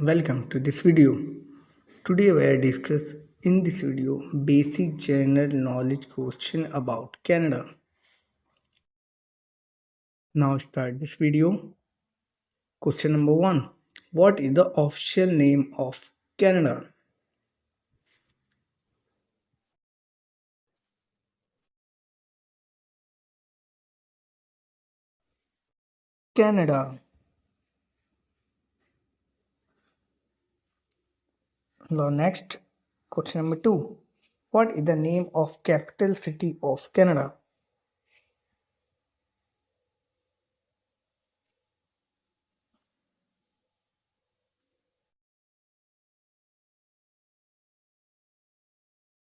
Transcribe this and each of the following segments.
Welcome to this video. Today we are discuss in this video basic general knowledge question about Canada. Now start this video. Question number 1. What is the official name of Canada? Canada. Now next question number 2. What is the name of capital city of Canada?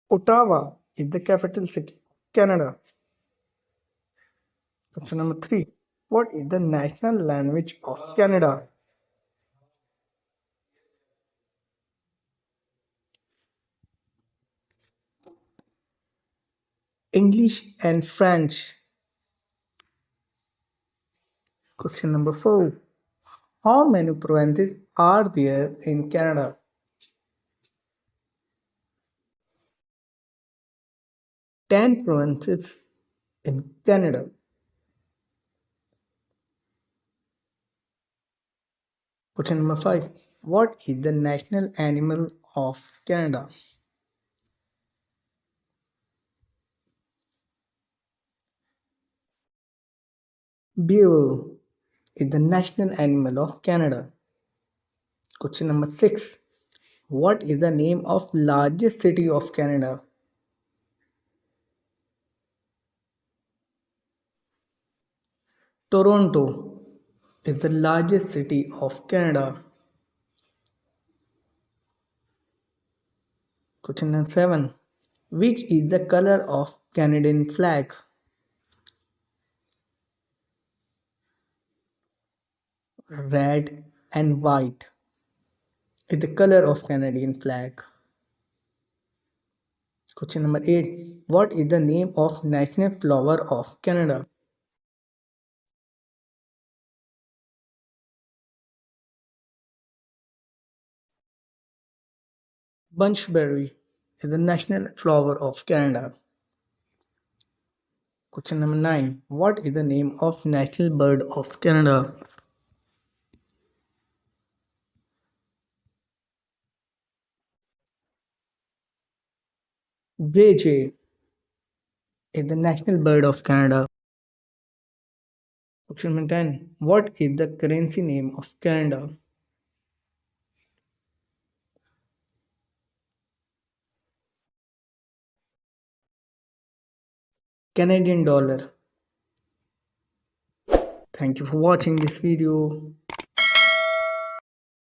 Ottawa is the capital city of Canada. Question number 3. What is the national language of Canada? English and French. Question number 4. How many provinces are there in Canada? 10 provinces in Canada. Question number 5. What is the national animal of Canada? Beaver is the national animal of Canada. Question number 6. What is the name of largest city of Canada? Toronto is the largest city of Canada. Question number 7. Which is the color of Canadian flag? Red and white is the color of Canadian flag. Question number 8. What is the name of national flower of Canada? Bunchberry is the national flower of Canada. Question number 9. What is the name of national bird of Canada? Grey jay is the national bird of Canada. Question number 10. What is the currency name of Canada? Canadian dollar. Thank you for watching this video.